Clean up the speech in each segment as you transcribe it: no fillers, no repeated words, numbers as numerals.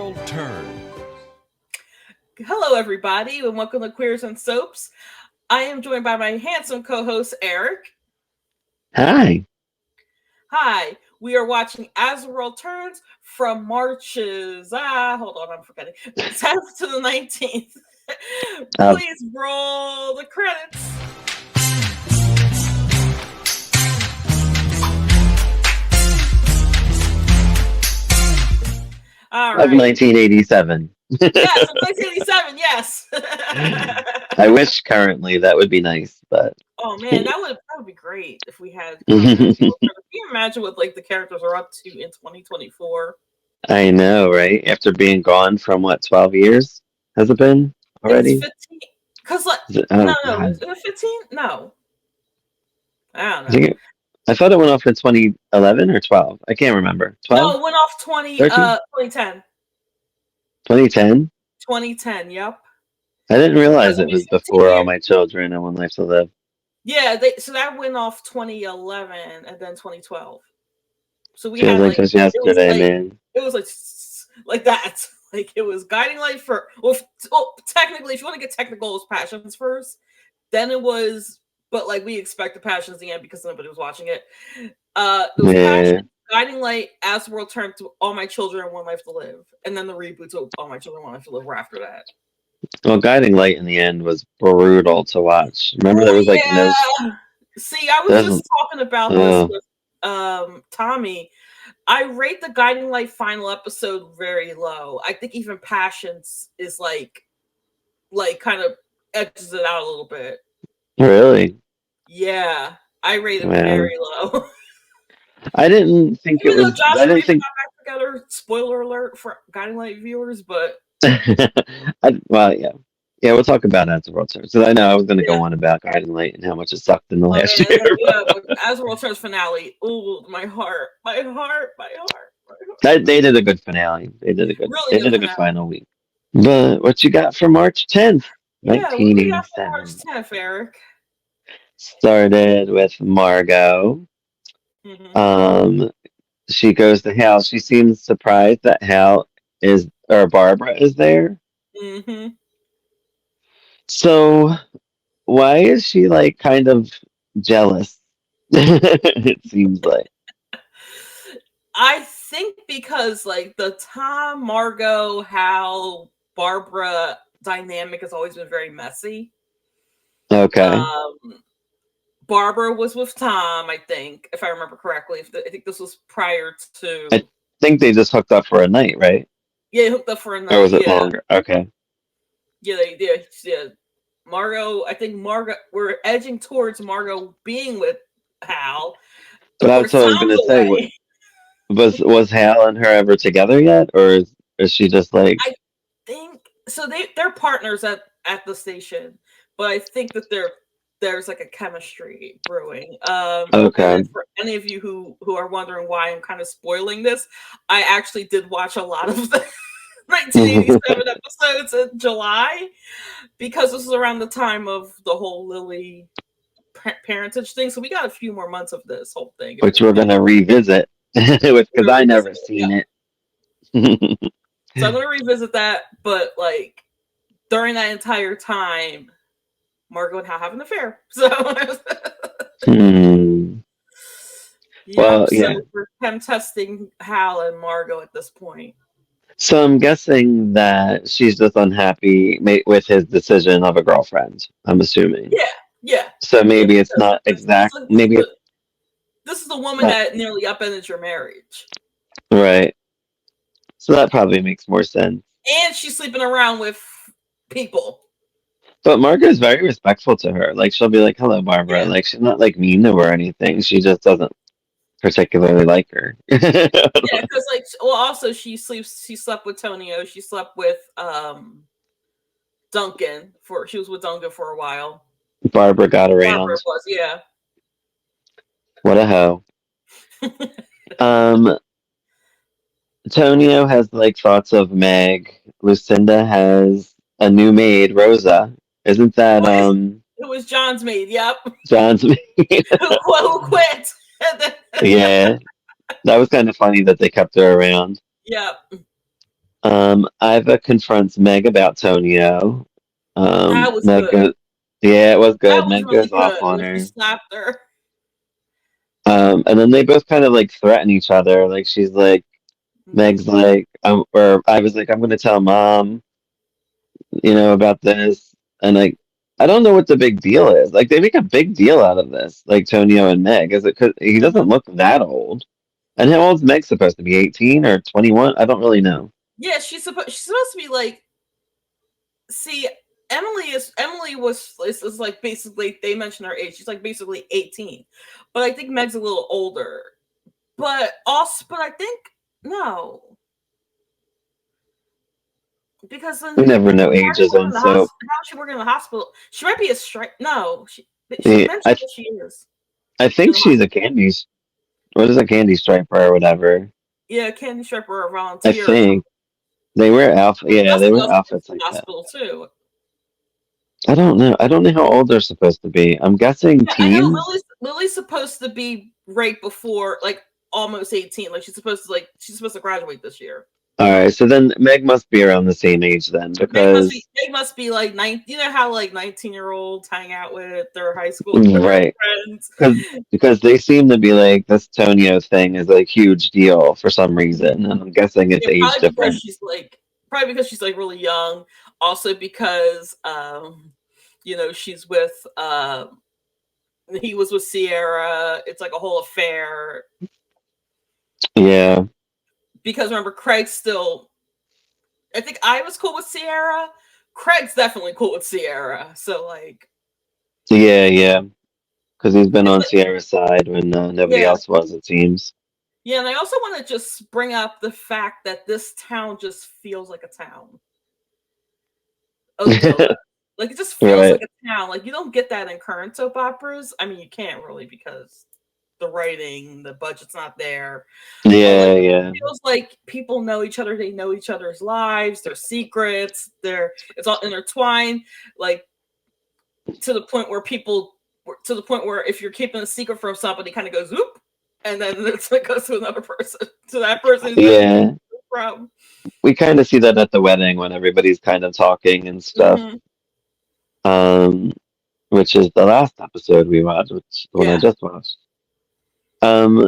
World Turns. Hello, everybody, and welcome to Queers and Soaps. I am joined by my handsome co-host, Eric. Hi. Hi. We are watching As the World Turns from March's, hold on, I'm forgetting, 10th to the 19th. Please roll the credits. All right. Of 1987. Yes, of 1987, yes. I wish currently that would be nice, but oh man, that would be great if we had. Can you imagine what like the characters are up to in 2024? I know, right? After being gone from what, 12 years? Has it been already? It's 15. Because like, God. is it 15? No, I don't know. I thought it went off in 2011 or 12. I can't remember. 12? No, it went off 2010. 2010? 2010, yep. I didn't realize it was before All My Children and One Life to Live. Yeah, so that went off 2011 and then 2012. So we Feels had like it was yesterday, man. It was like that. Like it was Guiding Light for technically, if you want to get technical, it was Passions first. Then it was, but like we expected Passions at the end because nobody was watching it. It was Passions, Guiding Light, As the World Turned, to All My Children and One Life to Live, and then the reboots of All My Children, One Life to Live were after that. Well, Guiding Light in the end was brutal to watch. Remember, there was like no. See, I was just talking about this with Tommy. I rate the Guiding Light final episode very low. I think even Passions is like kind of edges it out a little bit. Really? Yeah, I rate it very low. I didn't think it was. Josh and Reese got back together. Spoiler alert for Guiding Light viewers, but yeah, we'll talk about As the World Turns. So I know I was going to go on about Guiding Light and how much it sucked in the last year. As the World Turns finale. Ooh, my heart. They did a good finale. They did a good final week. But what you got for March 10th, 1987? What you got for March 10th, Eric? Started with Margot. Mm-hmm. She goes to Hal. She seems surprised that Barbara is there. Mm-hmm. So why is she like kind of jealous? It seems like. I think because like the Tom, Margot, Hal, Barbara dynamic has always been very messy. Okay. Barbara was with Tom, I think, if I remember correctly. I think this was prior to. I think they just hooked up for a night, right? Yeah, they hooked up for a night. Or was it longer? Okay. Yeah, they did. Yeah. Margot, we're edging towards Margot being with Hal. But that's what I was going to say. Was Hal and her ever together yet? Or is she just like... I think... So they're partners at the station. But I think that there's like a chemistry brewing. Okay. For any of you who are wondering why I'm kind of spoiling this, I actually did watch a lot of the 1987 episodes in July because this was around the time of the whole Lily parentage thing. So we got a few more months of this whole thing, which we're gonna revisit because I never seen it. So I'm gonna revisit that, but like during that entire time, Margot and Hal have an affair. So well, so we're testing Hal and Margot at this point. So I'm guessing that she's just unhappy with his decision of a girlfriend. I'm assuming. Yeah. So maybe it's not exact. Maybe this is the woman that nearly upended your marriage. Right. So that probably makes more sense. And she's sleeping around with people. But Margaret's very respectful to her. Like she'll be like, "Hello, Barbara." Yeah. Like she's not like mean to her or anything. She just doesn't particularly like her. Yeah, because like, well, also she slept with Tonio. She slept with Duncan she was with Duncan for a while. Barbara got around. Barbara was, yeah. What a hoe. Tonio has like thoughts of Meg. Lucinda has a new maid, Rosa. Isn't that It was John's maid, yep. John's maid. who quit. Yeah. That was kind of funny that they kept her around. Yep. Iva confronts Meg about Tonio. That was Meg good. goes, yeah, it was That good. was Meg really goes off good on when she her. slapped her. And then they both kind of like threaten each other. Like she's like, Hmm. Meg's like, or I was like, I'm gonna tell mom, about this. And like, I don't know what the big deal is. Like they make a big deal out of this, like Tonio and Meg. Is it because he doesn't Hmm. look that old? And how old's Meg supposed to be? 18 or 21? I don't really know. Yeah, she's supposed to be like. See, Emily is like basically they mentioned her age. She's like basically 18, but I think Meg's a little older. But I think no, because We then never know how is she ages working on in the soap. hospital? How is she working in the hospital? She might be a strike. No, she Yeah, mentioned that she is I in think the she's a hospital. candy. What is a candy striper or whatever? Yeah, candy stripper or a I volunteer or think something. they wear outfit. Yeah, they Dusty wear also works outfits in like the that. hospital too. I don't know. I don't know how old they're supposed to be. I'm guessing Yeah, I know teens. Lily's supposed to be right before like almost 18. Like she's supposed to graduate this year. All right, so then Meg must be around the same age then, because Meg must be like nine. You know how like 19-year-olds hang out with their high school their right, friends. because they seem to be like this Tonio thing is a huge deal for some reason, and I'm guessing it's Yeah, age different. probably because she's like really young. Also because she's with he was with Sierra. It's like a whole affair. Yeah, Because remember, Craig's still. I think I was cool with Sierra. Craig's definitely cool with Sierra. So like, yeah, because he's been and on Sierra's side when nobody yeah, else was. It seems. yeah, and I also want to just bring up the fact that this town just feels like a town. Oakdale does. Like it just feels like Right. a town. Like you don't get that in current soap operas. I mean, you can't really because the writing, the budget's not there. But like Yeah, it yeah, feels like people know each other. They know each other's lives, their secrets. It's all intertwined. Like to the point where if you're keeping a secret from somebody, kind of goes whoop, and then it goes to another person, to that person who doesn't know yeah. from. We kind of see that at the wedding when everybody's kind of talking and stuff. Hmm. Um, which is the last episode we watched, which the one I Yeah, just watched.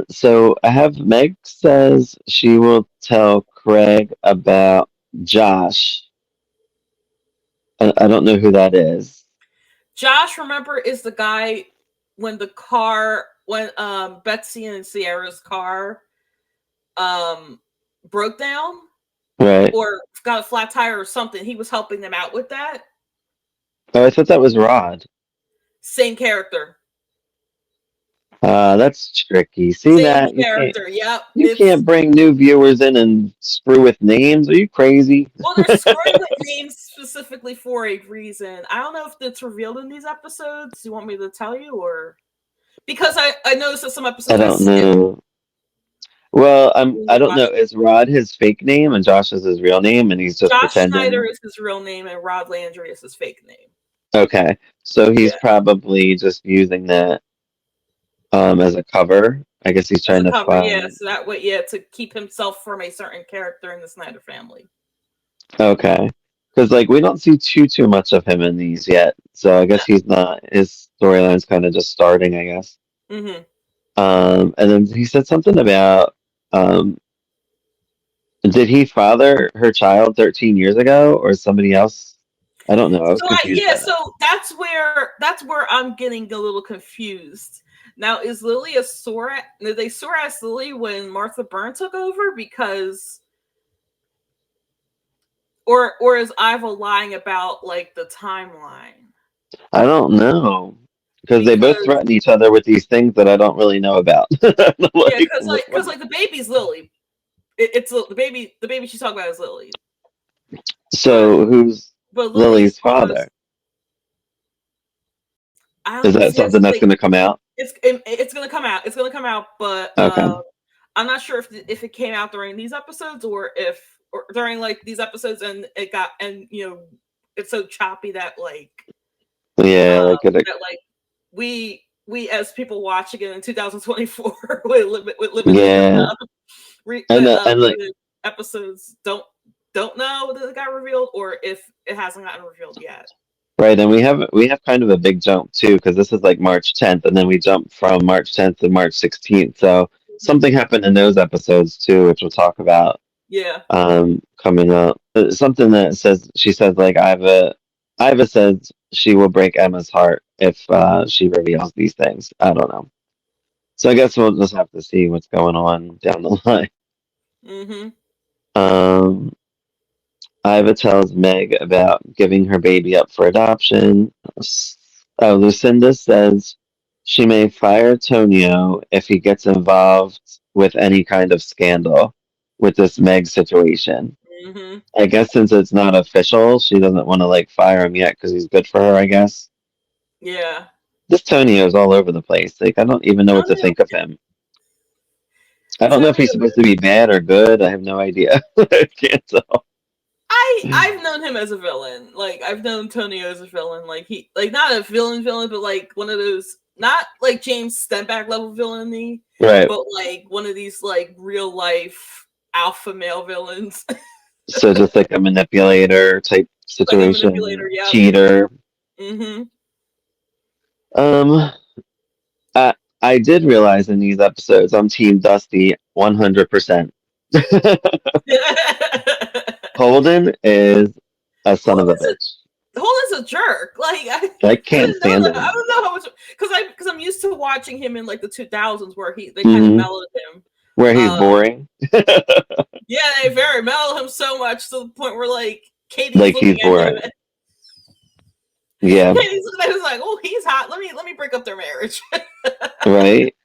So I have Meg says she will tell Craig about Josh. I don't know who that is. Josh, remember, is the guy when Betsy and Sierra's car um broke down Right. or got a flat tire or something. He was helping them out with that. Oh, I thought that was Rod. Same character. That's tricky. See Same that? character. Yep. You It's can't bring new viewers in and screw with names. Are you crazy? Well, they're screwing with names specifically for a reason. I don't know if it's revealed in these episodes. Do you want me to tell you, or because I noticed that some I episodes I don't skipped know. Well, when I we don't know. watched. Is Rod his fake name and Josh is his real name and he's just Josh Schneider pretending? is his real name, and Rod Landry is his fake name. Okay. So he's Yeah, probably just using that as a cover. I guess he's as trying a to cover. Yeah, find. so that way, yeah, to keep himself from a certain character in the Snyder family. Okay. Because like we don't see too much of him in these yet. So I No. guess he's not his storyline's kind of just starting, I guess. Mm-hmm. And then he said something about um did he father her child 13 years ago or somebody else? I don't know. I was confused by that. So that's where I'm getting a little confused. Now, is Lily a Sora? Did they Sora as Lily when Martha Byrne took over? Because or is Iva lying about like the timeline? I don't know. Because they both Because threaten each other with these things that I don't really know about. yeah, Like, because like the baby's Lily. It's the baby she's talking about is Lily, but so who's Lily's Lily's was father? I Is don't that see something that's going to come out? it's gonna come out. It's gonna come out, but Okay. I'm not sure if it came out during these episodes or during like these episodes and it got and it's so choppy that Yeah, like it, that like we as people watching it in 2024 with limited yeah, limited and like episodes don't. don't know that it got revealed, or if it hasn't gotten revealed yet. Right, and we have kind of a big jump too, because this is like March 10th, and then we jump from March 10th to March 16th. So Mhm. something happened in those episodes too, which we'll talk about Yeah. coming up. Something that says she says like Iva says she will break Emma's heart if she reveals these things. I don't know. So I guess we'll just have to see what's going on down the line. Mm-hmm. Um, Iva tells Meg about giving her baby up for adoption. Lucinda says she may fire Tonio if he gets involved with any kind of scandal with this Meg situation. Mm-hmm. I guess since it's not official, she doesn't want to like fire him yet because he's good for her, I guess. Yeah. This Tonio's all over the place. Like, I don't even know what to Tonio, think of him. I don't know if he's Tonio. supposed to be bad or good. I have no idea. I can't tell. I've known him as a villain. Like I've known Tonio as a villain. Like he like not a villain, but like one of those not like James Stenback level villainy, Right. but like one of these like real life alpha male villains. So just like a manipulator type Like a manipulator. situation, Yep. cheater. Mm-hmm. Um, I did realize in these episodes I'm Team Dusty 100%. Holden is a son of a Holden's a bitch. Holden's a jerk. Like I I can't didn't know stand that. I him. don't know how much because I'm used to watching him in like the 2000s where they kind of Hmm. mellowed him. Where he's Uh, boring, yeah, they very mellowed him so much to the point where like Katie's like he's looking at him. boring. Yeah, Katie's looking at him like, oh, he's hot. Let me break up their marriage. right.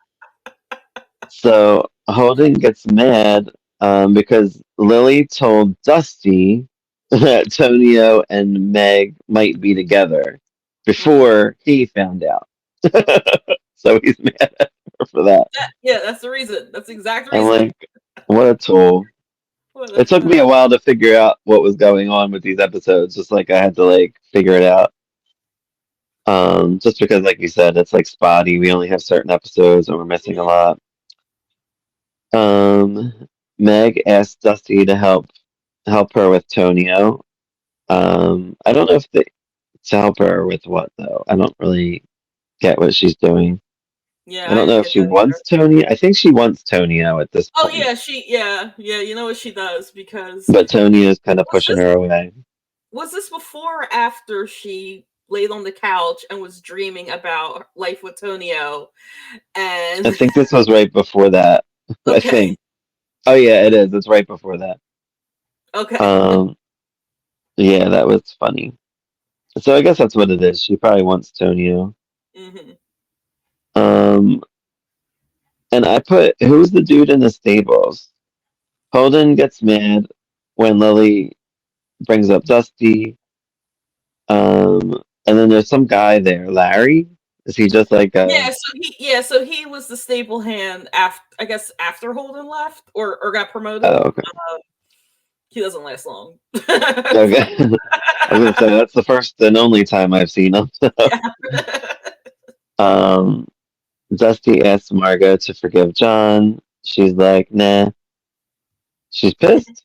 So Holden gets mad because Lily told Dusty that Tonio and Meg might be together Mm-hmm. before he found out. So he's mad at her for that. Yeah, that's the reason. That's the exact I'm reason. like, what a tool. What It took me a while to figure out what was going on with these episodes. Just like I had to like figure it out. Just because, like you said, it's like spotty. We only have certain episodes, and we're missing a lot. Um, Meg asked Dusty to help her with Tonio. I don't know if to help her with what though. I don't really get what she's doing. Yeah, I I don't didn't know if get she that wants either. Tonio. I think she wants Tonio at this Oh point, yeah, yeah. You know what she does because but Tonio's kind of was pushing this her away. was this before or after she laid on the couch and was dreaming about life with Tonio I and think this was right before that. I okay, think. Oh yeah, it is. It's right before that. okay. Um, yeah, that was funny. So I guess that's what it is. She probably wants Tonio. Hmm. Um, and I put who's the dude in the stables? Holden gets mad when Lily brings up Dusty. And then there's some guy there, Larry. Is he just like a? So he was the stable hand after I guess after Holden left or got promoted. Oh, okay. He doesn't last long. Okay. I was gonna say that's the first and only time I've seen him. Yeah. Um, Dusty asks Margot to forgive John. She's like, nah. She's pissed.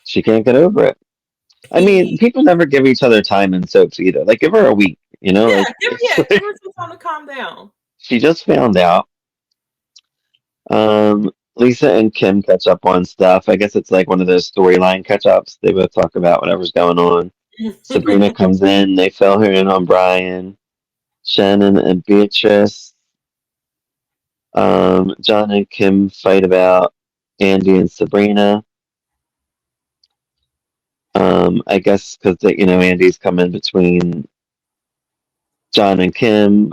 She can't get over it. I mean, He people never give each other time in soaps either. Like, give her a week, you know? Like, give her some time to calm down. she just found out. Lisa and Kim catch up on stuff. I guess it's like one of those storyline catch ups. They both talk about whatever's going on. Sabrina comes in. They fill her in on Brian, Shannon, and Beatrice. John and Kim fight about Andy and Sabrina. I guess because Andy's come in between John and Kim.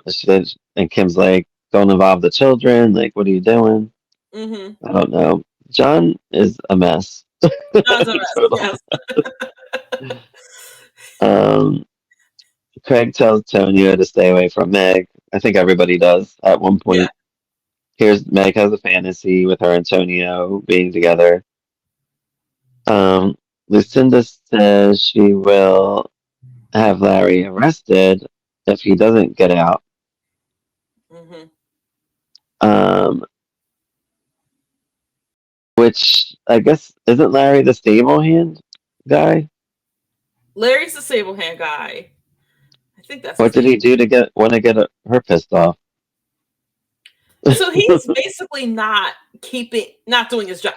And Kim's like, "Don't involve the children. Like, what are you doing?" Hmm. I don't know. John is a mess. John's a mess. Total. Yes. Um, Craig tells Tonya to stay away from Meg. I think everybody does at one Yeah. point. Here's Meg has a fantasy with her and Antonio being together. Lucinda says she will have Larry arrested if he doesn't get out. Hmm. Um, which I guess isn't Larry the stable hand? guy? Larry's the Sable Hand guy. I think that's What his did name. he do to get her pissed off? So he's basically not doing his job.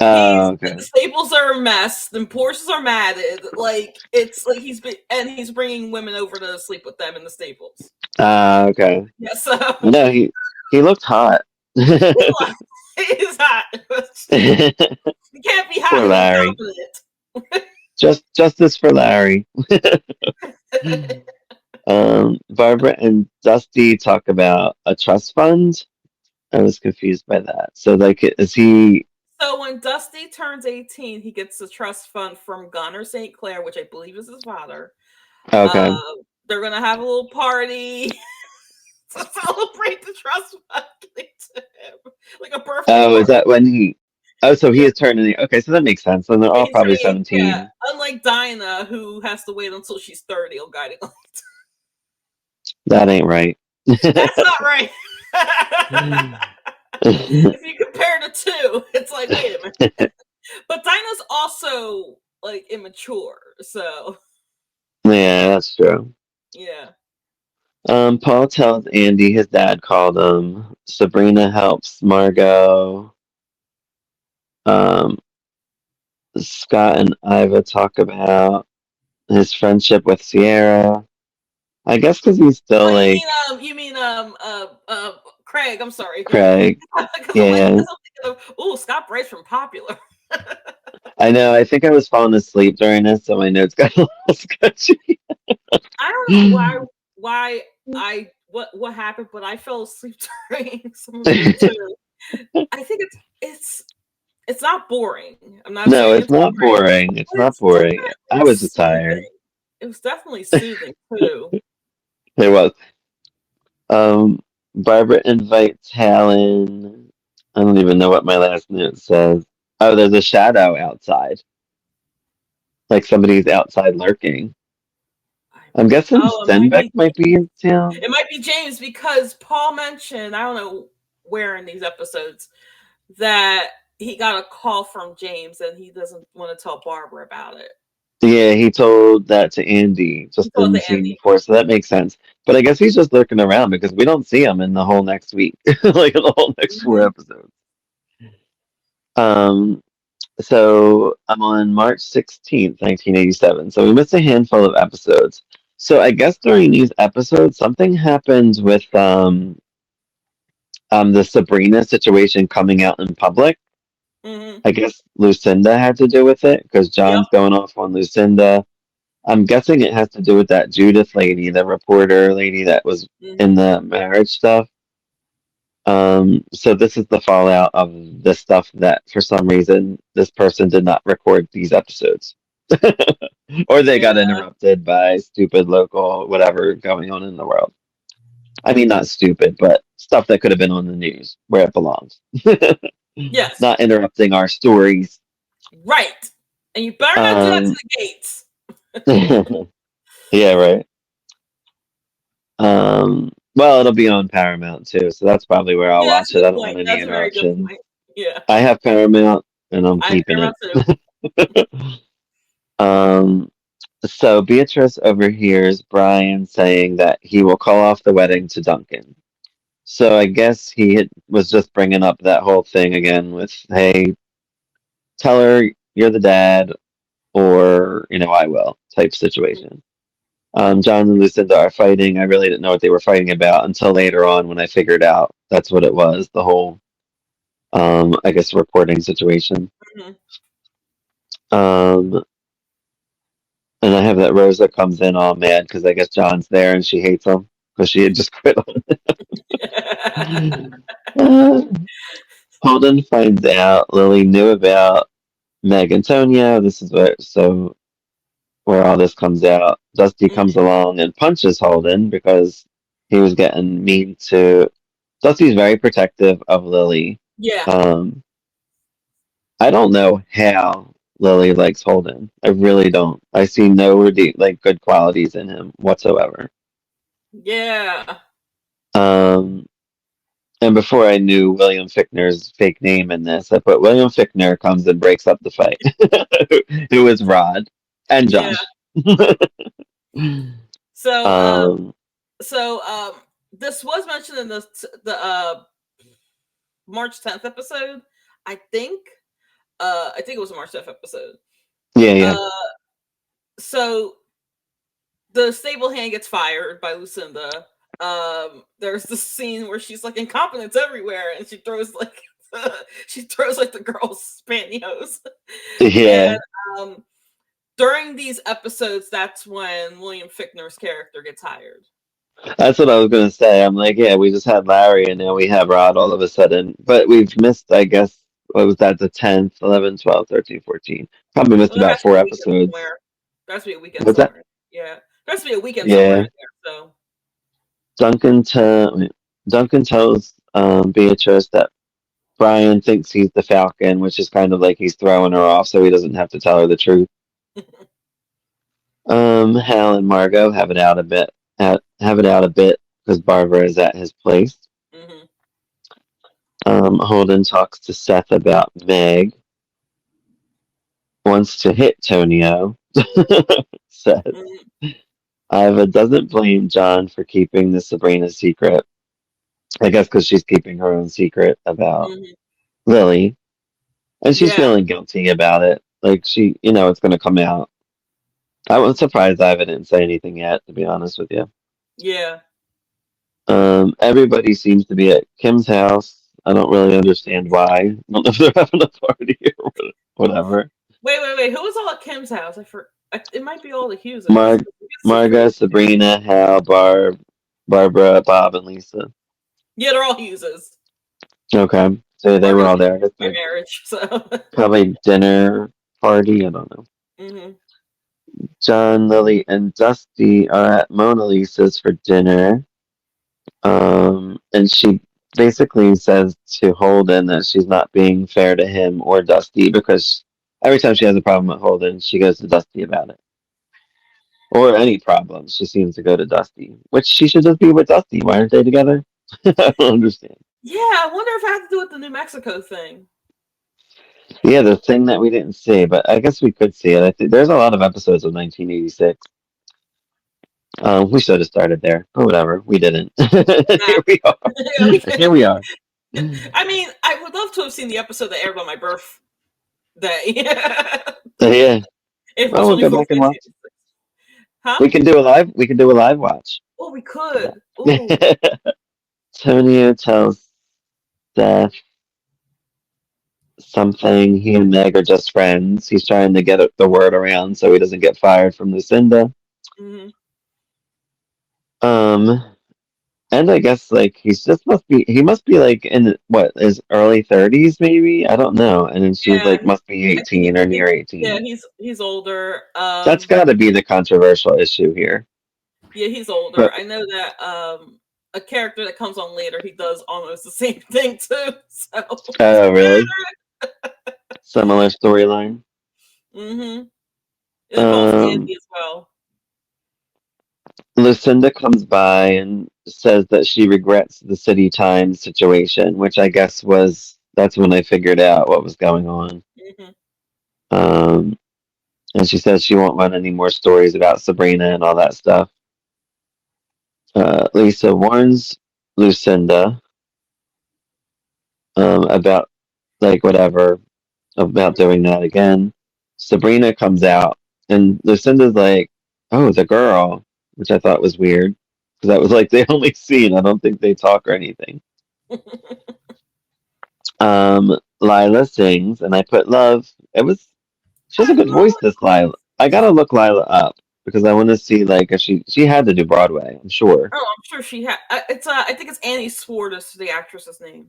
Oh, The okay. stables are a mess. The Porsches are matted. Like it's like he's bringing women over to sleep with them in the stables. Okay. Yeah, so No, he looked hot. he's hot. You can't be hot Poor and Larry. incompetent. Justice for Larry. Barbara and Dusty talk about a trust fund. I was confused by that. So, like, is he So when Dusty turns 18, he gets a trust fund from Gunner St. Clair, which I believe is his father. Uh, okay? they're gonna have a little party to celebrate the trust fund to him, like a birthday Oh, is party. that when he? Oh, so he Yeah, is turning. Okay, so that makes sense. And they're all he's probably turning. Yeah, 17. unlike Dinah, who has to wait until she's 30 on guiding. That ain't right. That's not right. If you compare the two, it's like, wait a minute. But Dinah's also like immature, so Yeah, that's true. yeah. Paul tells Andy his dad called him. Sabrina helps Margot. Um, Scott and Iva talk about his friendship with Sierra. I guess because he's still Oh, like you mean Craig? I'm sorry, Craig. because Yeah, I'm thinking of Scott Bryce from Popular. I know. I think I was falling asleep during this, so my notes got a little sketchy. I don't know why what happened, but I fell asleep during some of it too. I think it's not boring. I'm not No, saying it's it's not boring, boring. It's but not it's boring. I definitely was just tired. soothing. It was definitely soothing too. It was. Um, Barbara invites Helen. I don't even know what my last note says. Oh, there's a shadow outside. Like somebody's outside lurking. I'm guessing Oh, it might Stenbeck be might be in town. it might be James because Paul mentioned, I don't know where in these episodes, that he got a call from James and he doesn't want to tell Barbara about it. Yeah, he told that to Andy He just told in to the scene Andy. before, so that makes sense. But I guess he's just lurking around because we don't see him in the whole next week, like in the whole next four Mhm. episodes. Um, so I'm on March 16th, 1987. So we missed a handful of episodes. So I guess during these episodes, something happened with the Sabrina situation coming out in public. Mhm. I guess Lucinda had to do with it because Yep. John's going off on Lucinda. I'm guessing it has to do with that Judith lady, the reporter lady that was in Mhm. the marriage stuff. So this is the fallout of the stuff that for some reason this person did not record these episodes. Or they got Yeah. interrupted by stupid local whatever going on in the world. I mean, not stupid, but stuff that could have been on the news where it belongs. Yes. Not interrupting our stories. Right. And you better not do that to Um, the gates. yeah, right. Well, it'll be on Paramount too, so that's probably where I'll Yeah, that's watch a it. good I don't want point. any That's a very good interruptions. point. Yeah. I have Paramount, and I'm I have keeping Paramount too. it. um, so Beatrice overhears Brian saying that he will call off the wedding to Duncan. So I guess was just bringing up that whole thing again with, hey, tell her you're the dad, or I will type situation. John and Lucinda are fighting. I really didn't know what they were fighting about until later on when I figured out that's what it was. The whole, I guess, reporting situation. Mhm. Um, and I have that Rosa comes in all mad because I guess John's there and she hates him because she had just quit on him. Holden finds out Lily knew about Meg and Tonya. This is where all this comes out. Dusty comes Mhm. along and punches Holden because he was getting mean to. Dusty's very protective of Lily. Yeah. Um, I don't know how Lily likes Holden. I really don't. I see no good qualities in him whatsoever. Yeah. Um, And before I knew William Fichtner's fake name in this, I put William Fichtner comes and breaks up the fight. Who is Rod and Yeah. Josh. So um, so this was mentioned in the March 10th episode. I think I think it was a March 10th episode. yeah, yeah. Uh so the stable hand gets fired by Lucinda. There's this scene where she's like incompetence everywhere, and she throws like she throws like the girl's pantyhose. Yeah, And um, during these episodes, that's when William Fichtner's character gets hired. that's what I was gonna say. I'm like, yeah, we just had Larry, and now we have Rod all of a sudden. But we've missed, I guess, what was that? The 10th, 11th, 12th, 13th, 14th. Probably missed Well, there about has to be four a weekend episodes. somewhere. There has to be a weekend What's that? somewhere. Yeah, there has to be a weekend somewhere Yeah, in there. So Duncan. Duncan tells Beatrice that Brian thinks he's the Falcon, which is kind of like he's throwing her off, so he doesn't have to tell her the truth. Hal and Margot have it out a bit. Have it out a bit because Barbara is at his place. hmm Holden talks to Seth about Meg. Wants to hit Tonio. Says hmm Iva doesn't blame John for keeping the Sabrina secret. I guess because she's keeping her own secret about hmm Lily, and she's yeah, feeling guilty about it. Like it's going to come out. I was surprised Iva didn't say anything yet, to be honest with you. yeah, Everybody seems to be at Kim's house. I don't really understand why. I don't know if they're having a party or whatever. Wait. Who was all at Kim's house? It might be all the Hugheses. Mar- Marga, Sabrina, Hal, Barbara, Bob, and Lisa. Yeah, they're all Hugheses. Okay, so they were Margaret all there. I guess by they're marriage. So. probably dinner party. I don't know. hmm John, Lily, and Dusty are at Mona Lisa's for dinner. And she basically says to Holden that she's not being fair to him or Dusty because every time she has a problem with Holden, she goes to Dusty about it. Or any problems, she seems to go to Dusty, which she should just be with Dusty. Why aren't they together? I don't understand. Yeah, I wonder if it had to do with the New Mexico thing. Yeah, the thing that we didn't see, but I guess we could see it. I think there's a lot of episodes of 1986. We should have started there, or whatever. We didn't. Nah. Here we are. Yeah, Here we are. I mean, I would love to have seen the episode that aired on my birthday. So, yeah. It Well, was we'll only go for back and watch. huh? We can do a live. We can do a live watch. Oh, we could. Ooh. Tonio tells Seth something. He and Meg are just friends. He's trying to get the word around so he doesn't get fired from Lucinda. hmm Um, and I guess like he must be like in what his early 30s maybe. I don't know. And then she's Yeah, like must be I think 18 or near yeah, 18. he's older. That's got to be the controversial issue here. Yeah, he's older. But I know that a character that comes on later, he does almost the same thing too. So oh, really? Similar storyline. mm-hmm. It involves Um, Andy as well. Lucinda comes by and says that she regrets the City Times situation, which I guess that's when I figured out what was going on. hmm Um, and she says she won't run any more stories about Sabrina and all that stuff. Lisa warns Lucinda about like whatever about doing that again. Sabrina comes out and Lucinda's like, "Oh, the girl," which I thought was weird because that was like the only scene. I don't think they talk or anything. Lila sings, and I put love. She has a I good voice. This Lila. I gotta look Lila up because I want to see like if she had to do Broadway. I'm sure. Oh, I'm sure she had. It's I think it's Annie Swart is the actress's name,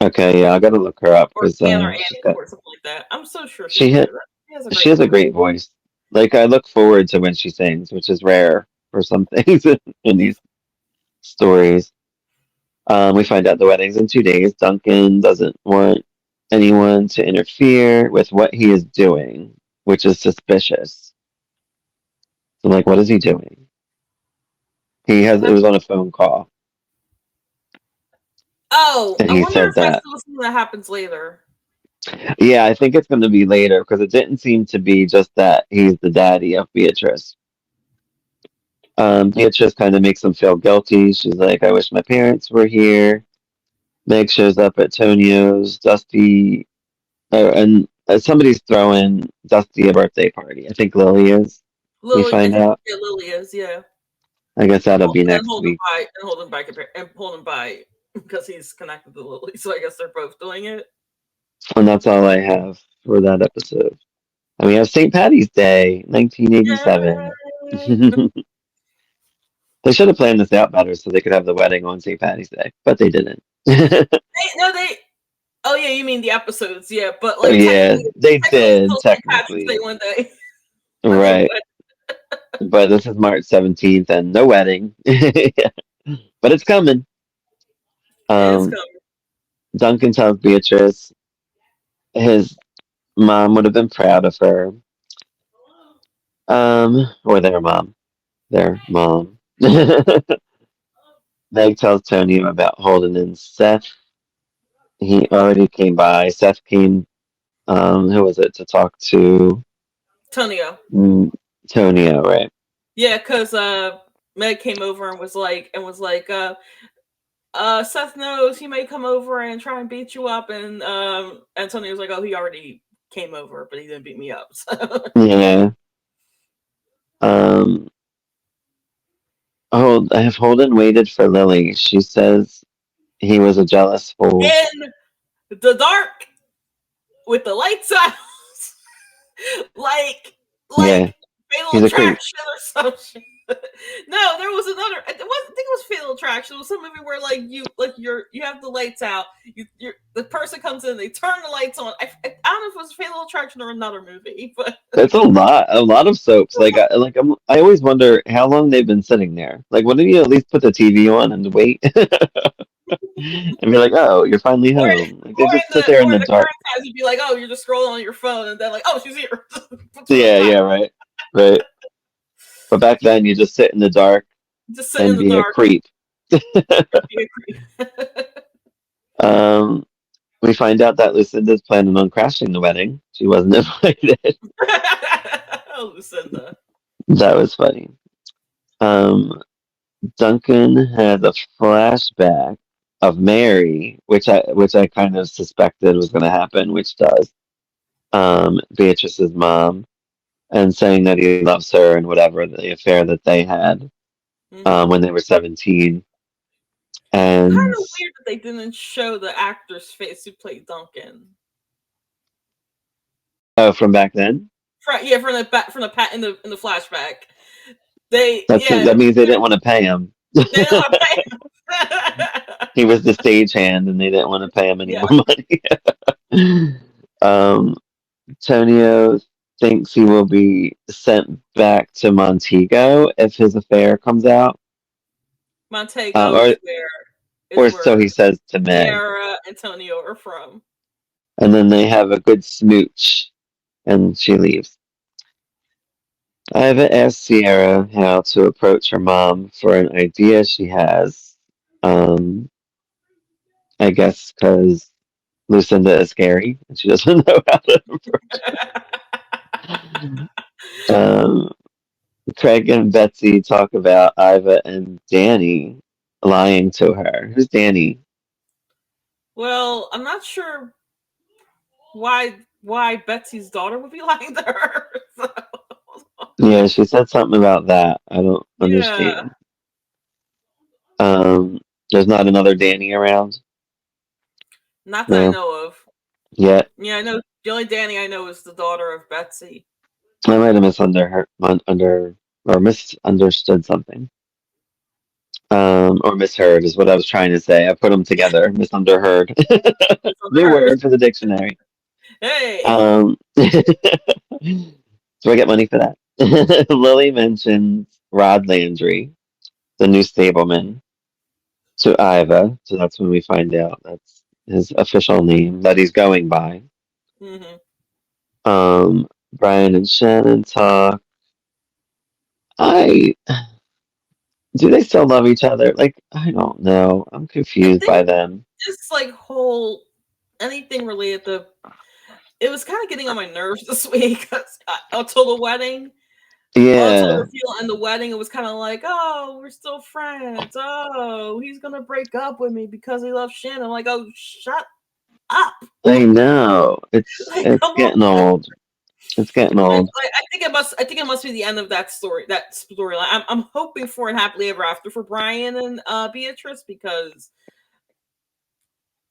Okay, yeah, I gotta look her up or because Ann or Annie Swart, something like that. I'm so sure she she can do hit that. She has a she great has a voice. great voice. Like I look forward to when she sings, which is rare for some things in these stories. We find out the wedding's in 2 days. Duncan doesn't want anyone to interfere with what he is doing, which is suspicious. So, like, what is he doing? It was on a phone call. Oh, And I he wonder said if that's that. still something that happens later. Yeah, I think it's going to be later because it didn't seem to be just that he's the daddy of Beatrice. Beatrice kind of makes him feel guilty. She's like, I wish my parents were here. Meg shows up at Tonio's. Dusty, and somebody's throwing Dusty a birthday party. I think Lily is. We Lily, I find think out. yeah, Lily is, yeah. I guess that'll be And next week. hold him by, and hold him by because he's connected to Lily. So I guess they're both doing it. And that's all I have for that episode. And we have St. Patty's Day, Yay! 1987. They should have planned this out better so they could have the wedding on St. Patty's Day, but they didn't. No, they. Oh yeah, you mean the episodes? Yeah, but Oh like yeah, they technically, it's did still St. Patrick's Day technically, one day. I mean, right? But this is March 17th, and no wedding. But it's coming. it's Um, coming. Duncan tells Beatrice his mom would have been proud of her. Or their mom. Meg tells Tony about Holden and Seth. He already came by. Seth came, who was it, to talk to Tonio. mm, Tonio, right? Yeah, because Meg came over and was like, Seth knows he may come over and try and beat you up, and Antonio was like, oh, he already came over, but he didn't beat me up. So. Yeah. Um, I have Holden waited for Lily. She says he was a jealous fool. In the dark with the lights out, like Yeah, like Fatal he's a creep. Attraction or something. No, there was another. I think it was Fatal Attraction. It was some movie where you have the lights out. The person comes in, they turn the lights on. I don't know if it was Fatal Attraction or another movie, but That's a lot of soaps. I always wonder how long they've been sitting there. Like, wouldn't you at least put the TV on and wait and be like, "Oh, you're finally home"? Like they just sit there in or the in the dark. current times, you'd be like, oh, you're just scrolling on your phone, and then like, oh, she's here. Turn Yeah, the light. yeah, right, right. But back then, you just sit in the dark Just sit in and the be a dark. creep. Be a creep. Um, we find out that Lucinda's planning on crashing the wedding. She wasn't invited. Oh, Lucinda. That was funny. Um, Duncan has a flashback of Mary, which I kind of suspected was going to happen, which does. Beatrice's mom, and saying that he loves her and whatever the affair that they had Mm-hmm. when they were 17. Kind And of weird that they didn't show the actor's face who played Duncan. oh, from back then, Yeah, from the pat in the flashback. They yeah that means they didn't want to pay him. they don't want to pay him. He was the stagehand, and they didn't want to pay him any Yeah. more money. um, Tonio thinks he will be sent back to Montego if his affair comes out, Montego or is or so where he says to Meg. Sierra and Tonio are from. And then they have a good smooch, and she leaves. Iva asks Sierra how to approach her mom for an idea she has. Um, I guess because Lucinda is scary and she doesn't know how to approach her. Craig and Betsy talk about Iva and Danny lying to her. Who's Danny? Well, I'm not sure why Betsy's daughter would be lying to her. So, Yeah, she said something about that. I don't yeah, understand. There's not another Danny around? not that I No, know of. yet. Yeah, I know the only Danny I know is the daughter of Betsy. I might have misunderstood something. Or misheard is what I was trying to say. I put them together. Misunderheard. It's under New her. word for the dictionary. Hey. Um, do I get money for that? Lily mentions Rod Landry, the new stableman, to Iva. So that's when we find out that's his official name that he's going by. Mm-hmm. Brian and Shannon talk. I Do they still love each other? Like, I don't know. I'm I confused think by them. this like whole anything related to it was kind of getting on my nerves this week until the wedding. Until the Yeah, reveal and the wedding, it was kind of like, oh, we're still friends. Oh, he's gonna break up with me because he loves Shannon. I'm like, oh, shut up! I know. It's Like, it's come on. getting old. It's getting old. I think it must. I think it must be the end of that story. That storyline. I'm hoping for an happily ever after for Brian and Beatrice because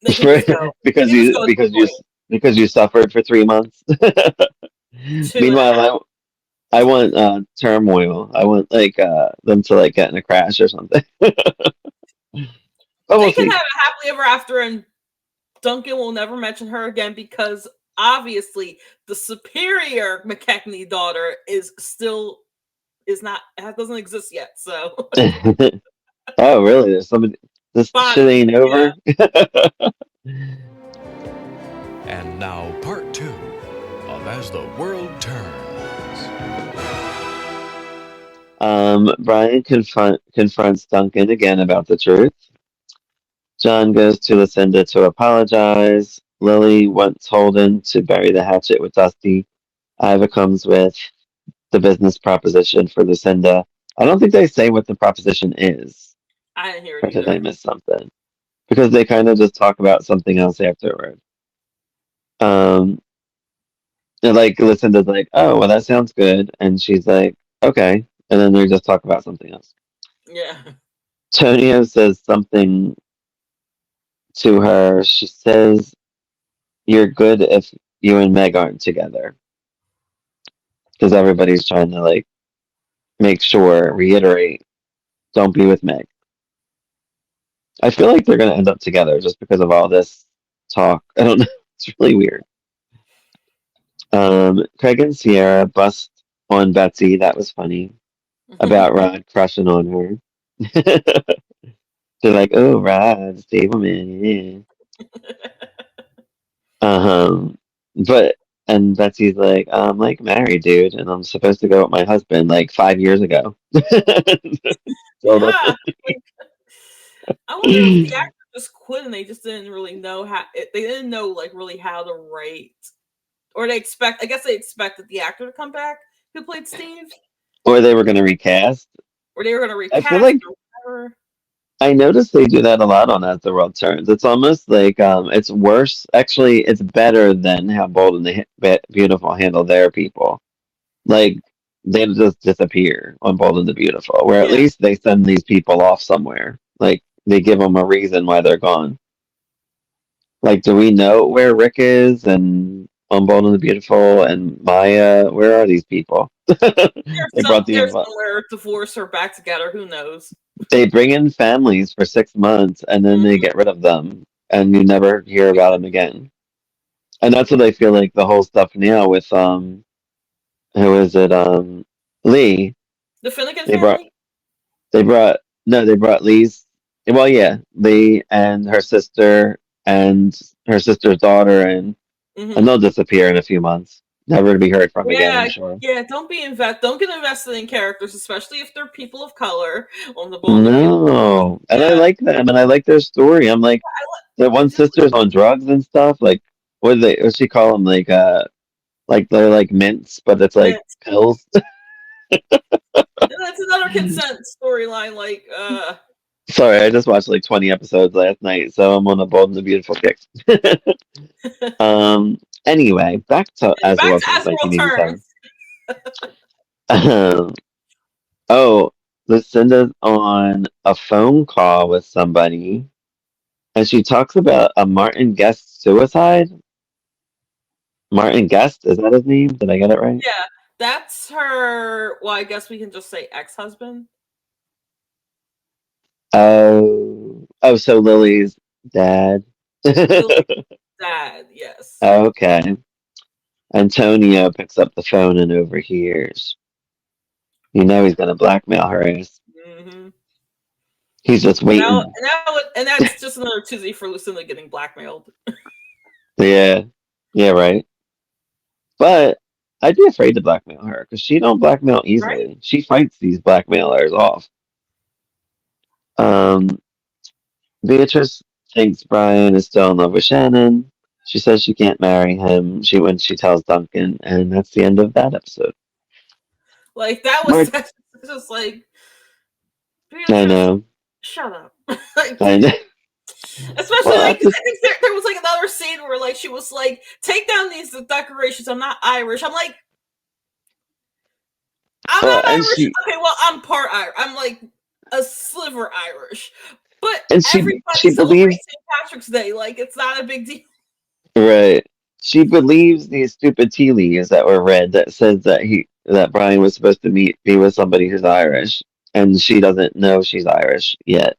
they can For, just go. They because can just you go at this because you point. because you suffered for 3 months. Two and a half. Meanwhile, I want turmoil. I want like them to like get in a crash or something. But we'll They can see. have a happily ever after, and Duncan will never mention her again because obviously the superior McKechnie daughter is still is not doesn't exist yet. So Oh, really? There's somebody. This shit Bonnie, ain't yeah. over. And now, part two of As the World Turns. Brian confronts Duncan again about the truth. John goes to Lucinda to apologize. Lily wants Holden to bury the hatchet with Dusty. Iva comes with the business proposition for Lucinda. I don't think they say what the proposition is. I didn't hear it Or did I either. miss something? Because they kind of just talk about something else afterward. Um, and like Lucinda's like, "Oh, well, that sounds good," and she's like, "Okay," and then they just talk about something else. Yeah. Tonio says something to her. She says, "You're good if you and Meg aren't together," because everybody's trying to like make sure, reiterate, don't be with Meg. I feel like they're gonna end up together just because of all this talk. I don't know. It's really weird. Craig and Sierra bust on Betsy. That was funny. About Rod crushing on her. They're like, "Oh, Rod, stable man." Um, but and Betsy's like, "I'm like married, dude, and I'm supposed to go with my husband like 5 years ago." So that's Yeah. Like, I wonder if the actor just quit and they just didn't really know how they didn't know like really how to write or they expect I guess they expected the actor to come back who played Steve or they were gonna recast. or they were going to I feel recast like or whatever. I noticed they do that a lot on As the World Turns. It's almost like it's worse. Actually, it's better than how Bold and the Beautiful handle their people. Like they just disappear on Bold and the Beautiful, where at Yeah. least they send these people off somewhere. Like they give them a reason why they're gone. Like, do we know where Rick is and on Bold and the Beautiful and Maya? Where are these people? They brought the They're invite. somewhere divorced or back together, who knows. They bring in families for 6 months and then they Mhm. get rid of them, and you never hear about them again. And that's what I feel like the whole stuff now with who is it Lee. The Finnegan They brought family? they brought no they brought Lee's well yeah Lee and her sister's daughter and Mhm. they'll disappear in a few months, never to be heard from again. I'm Yeah, sure. yeah, don't get invested in characters, especially if they're people of color on the Bold and the Beautiful. No, and I Yeah. like them and I like their story. I'm like the I one do sister's on drugs and stuff. Like what do they? What she call them? Like they're like mints, but it's like admit. pills. And that's another consent storyline, like, Sorry, I just watched like 20 episodes last night, so I'm on a Bold and the Beautiful kick. Anyway, back to As the back World to Turns, As the World 1987. Turns. Um, oh, Lucinda's on a phone call with somebody, and she talks about a Martin Guest suicide. Martin Guest, is that his name? Did I get it right? Yeah, that's her well, I guess we can just say ex-husband. Oh, so Lily's dad. Lily's dad, yes. Okay. Antonio picks up the phone and overhears. You know he's gonna blackmail her ass. Mhm. He's just waiting. And that's just another Tuesday for Lucinda getting blackmailed. Yeah, yeah, right. But I'd be afraid to blackmail her because she don't blackmail Right? easily. She fights these blackmailers off. Um, Beatrice thinks Brian is still in love with Shannon. She says she can't marry him. When she tells Duncan, and that's the end of that episode. Like that was Mark, that's just like I Beatrice, know, shut up. Like, I know. especially Well, like after I think there was like another scene where like she was like, take down these decorations. I'm not Irish. I'm like, I'm well, not Irish. Okay, well, I'm part Irish. I'm like a sliver Irish. But and everybody she celebrates believes St. Patrick's Day. Like it's not a big deal. right. She believes these stupid tea leaves that were read that says that Brian was supposed to be with somebody who's Irish, and she doesn't know she's Irish yet.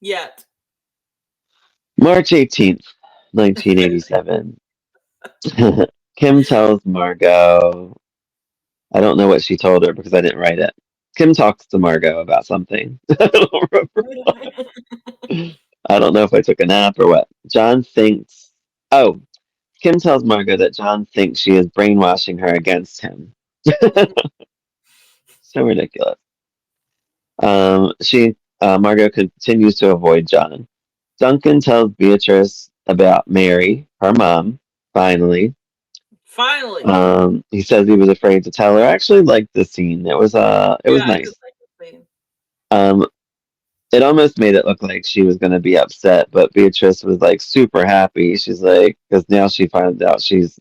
Yet. March 18th, 1987. Kim tells Margot. I don't know what she told her because I didn't write it. Kim talks to Margot about something. I don't remember. I don't know if I took a nap or what. John thinks. Oh, Kim tells Margot that John thinks she is brainwashing her against him. So ridiculous. Margot continues to avoid John. Duncan tells Beatrice about Mary, her mom. Finally, Finally. he says he was afraid to tell her. I actually liked the scene. It was Yeah, I did nice. like the scene. Um, it almost made it look like she was going to be upset, but Beatrice was like super happy. She's like, because now she finds out she's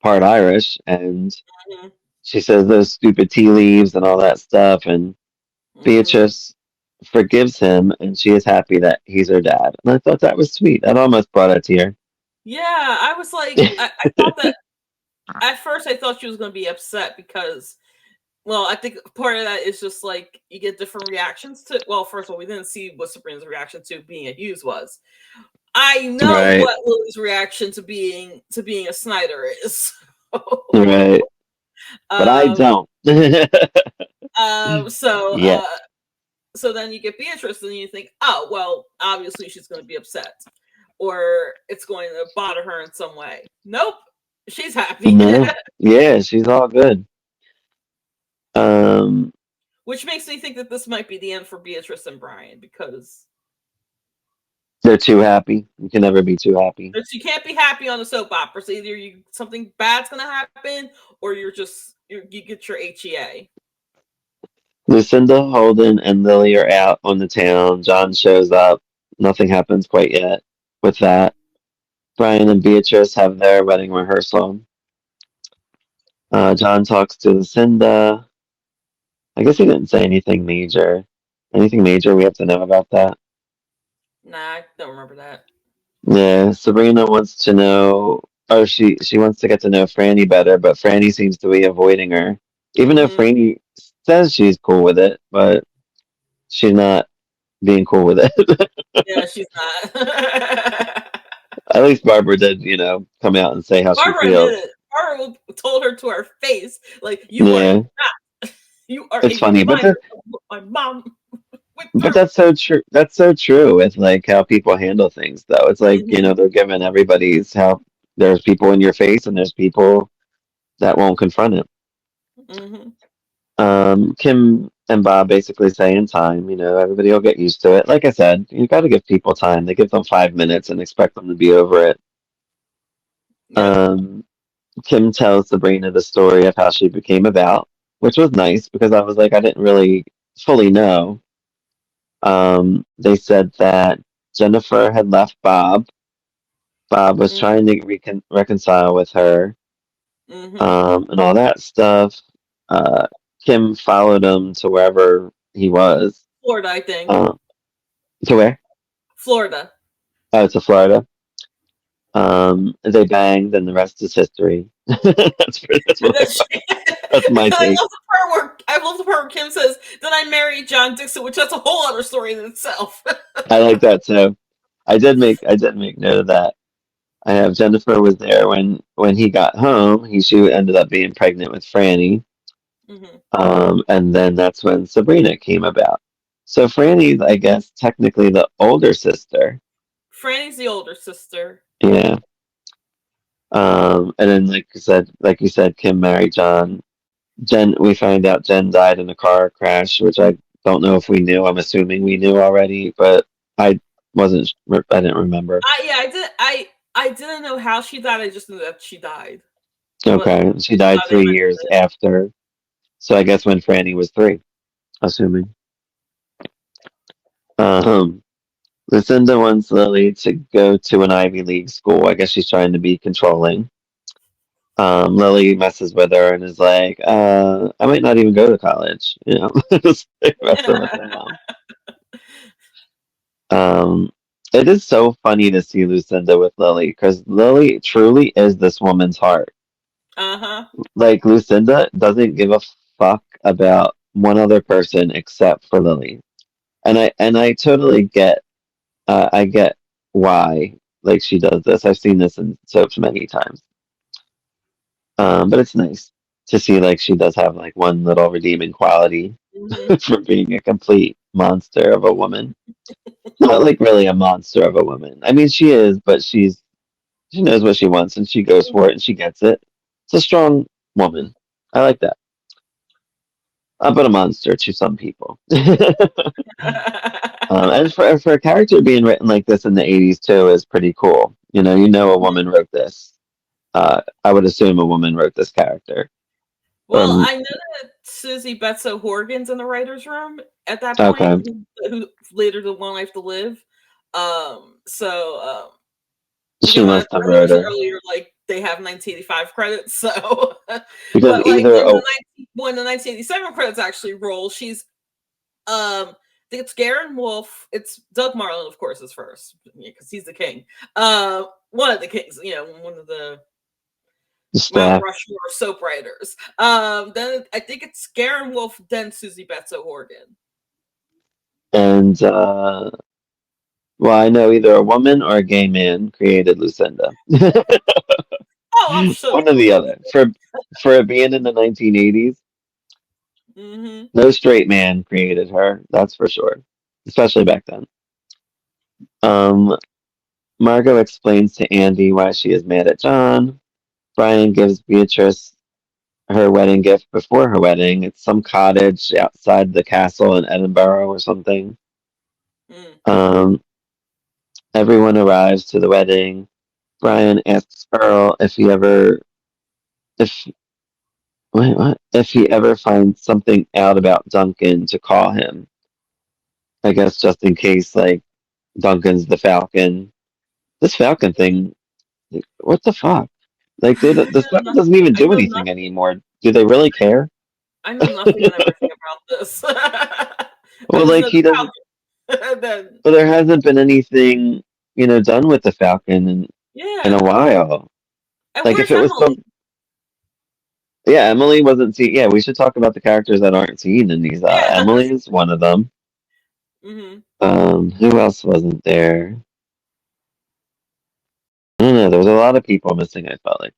part Irish, and Mhm. she says those stupid tea leaves and all that stuff, and Mhm. Beatrice forgives him, and she is happy that he's her dad. And I thought that was sweet. That almost brought a tear. Yeah, I was like, I thought that at first I thought she was going to be upset because, well, I think part of that is just like you get different reactions to. Well, first of all, we didn't see what Sabrina's reaction to being a Hughes was. I know Right, what Lily's reaction to being a Snyder is. right. But I um, don't. um, so, Yet. uh, so then you get Beatrice, and you think, oh, well, obviously she's going to be upset, or it's going to bother her in some way. Nope, she's happy. No. Yeah, she's all good. Um, Which makes me think that this might be the end for Beatrice and Brian because they're too happy. You can never be too happy. you can't be happy on the soap opera. So either something bad's gonna happen, or you get your HEA. Lucinda, Holden, and Lily are out on the town. John shows up. Nothing happens quite yet with that. Brian and Beatrice have their wedding rehearsal. John talks to Lucinda. I guess he didn't say anything major. Anything major we have to know about that? Nah, I don't remember that. Yeah, Sabrina wants to know, or she wants to get to know Franny better, but Franny seems to be avoiding her. Even though Hmm. Franny says she's cool with it, but she's not being cool with it. Yeah, she's not. At least Barbara did, come out and say how she Barbara admitted feels. it. Barbara told her to her face, like Yeah, you are it's a funny, reminder of what my mom went but through. that's so true. That's so true with like how people handle things, though. It's like Hmm. they're giving everybody's how there's people in your face and there's people that won't confront it. Hmm. Kim and Bob basically say in time, everybody will get used to it. Like I said, you got to give people time. They give them 5 minutes and expect them to be over it. Yep. Um, Kim tells Sabrina the story of how she became about, which was nice because I was like, I didn't really fully know. They said that Jennifer had left Bob. Bob was Hmm. trying to reconcile with her, Hmm. and all that stuff. Uh, Kim followed him to wherever he was. Florida, I think. Uh, to where? Florida. Oh, to Florida. They banged, and the rest is history. That's And what then she, that's my I take. love the part where Kim says, "Then I married John Dixon," which that's a whole other story in itself. I like that too. I did make note of that. I have Jennifer was there when he got home. She ended up being pregnant with Franny, Hmm. and then that's when Sabrina came about. So Franny's, I guess, technically the older sister. Franny's the older sister. Yeah. And then like you said, Kim married John. We find out Jen died in a car crash, which I don't know if we knew. I'm assuming we knew already, but I wasn't. I didn't remember. I didn't know how she died. I just knew that she died. But Okay, she I died thought they 3 years mentioned after. So I guess when Franny was 3, assuming. Um, Lucinda wants Lily to go to an Ivy League school. I guess she's trying to be controlling. Lily messes with her and is like, I might not even go to college, Just like messing with it. her mom. Um, it is so funny to see Lucinda with Lily because Lily truly is this woman's heart. Uh-huh. Like Lucinda doesn't give a fuck about one other person except for Lily, and I totally get, I get why like she does this. I've seen this in soaps many times. But it's nice to see like she does have like one little redeeming quality Hmm. for being a complete monster of a woman. Not like really a monster of a woman. I mean, she is, but she knows what she wants and she goes for it and she gets it. It's a strong woman. I like that. But a monster to some people. And for a character being written like this in the 80s too is pretty cool. A woman wrote this. I would assume a woman wrote this character. Well, Or I know that Susie Betso Horgan's in the writer's room at that point, okay, who later did One Life to Live. So she because I must have wrote mentioned her earlier, like they have 1985 credits. So, because but like either when the 1987 credits actually roll, she's I think it's Garen Wolf. It's Doug Marlin, of course, is first because he's the king. One of the kings, one of the Mount staff Rushmore soap writers. Then I think it's Garen Wolf, then Susie Betso Horgan. and well, I know either a woman or a gay man created Lucinda. Oh, I'm so One or sure. the other. For it being in the 1980s, Mm-hmm. no straight man created her. That's for sure, especially back then. Um, Margot explains to Andy why she is mad at John. Brian gives Beatrice her wedding gift before her wedding. It's some cottage outside the castle in Edinburgh or something. Mm. Um, Everyone arrives to the wedding. Brian asks Earl if wait, what? If he ever finds something out about Duncan to call him. I guess just in case like Duncan's the Falcon. This Falcon thing, like, what the fuck? Like the Falcon doesn't even I do know anything nothing. anymore. Do they really care? I know nothing and everything about this. I Well, just like know he doesn't. the Falcon. Then But there hasn't been anything, done with the Falcon in a yeah. while. And Like if where's it was Emily? yeah, Emily wasn't seen. Yeah, we should talk about the characters that aren't seen in these. Yeah. Emily is one of them. Hmm. Who else wasn't there? I don't know. There was a lot of people missing. I felt like,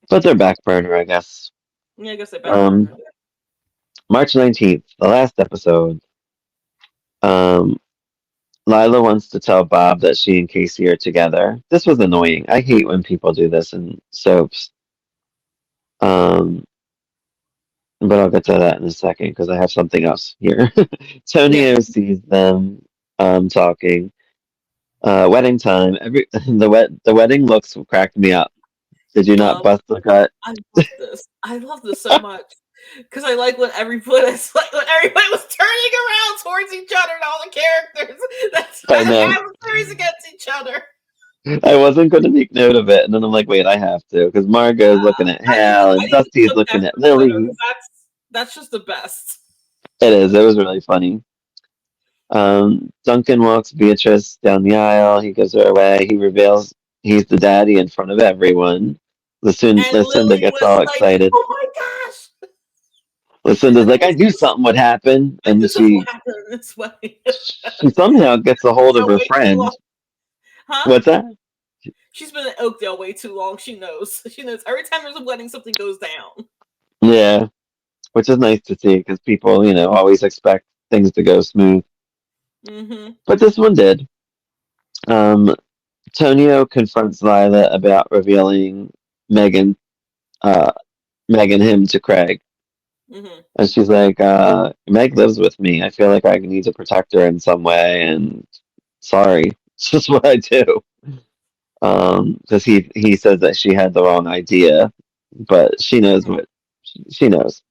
but they're back burner, I guess. Yeah, I guess they Um, backburner. March 19th, the last episode. Um, Lila wants to tell Bob that she and Casey are together. This was annoying. I hate when people do this in soaps. Um, but I'll get to that in a second because I have something else here. Yeah. Tonio sees them talking. Wedding time. The wedding looks cracked me up. Did you not Um, bust the gut? I love this. I love this so much because I like when everybody when everybody was turning around towards each other and all the characters that's I know. adversaries against each other. I wasn't going to make note of it, and then I'm like, wait, I have to because Margot is looking at Hal I and need to Dusty is put that looking at for Twitter Lily. because that's just the best. It is. It was really funny. Duncan walks Beatrice down the aisle. He gives her away. He reveals he's the daddy in front of everyone. And Lucinda Lily gets was all like, excited. "Oh my gosh, Lucinda's like, I knew something would happen, I and knew something would happen in this way." she somehow gets a hold of So her way too friend. long, huh? What's that? She's been at Oakdale way too long. She knows. She knows every time there's a wedding, something goes down. Yeah, which is nice to see because people, always expect things to go smooth. Mm-hmm. But this one did. Um, Tonio confronts Lila about revealing Megan, uh, Megan him to Craig. Mm-hmm. And she's like, Meg lives with me. I feel like I need to protect her in some way, and sorry, it's just what I do. Because he says that she had the wrong idea, but she knows what she knows.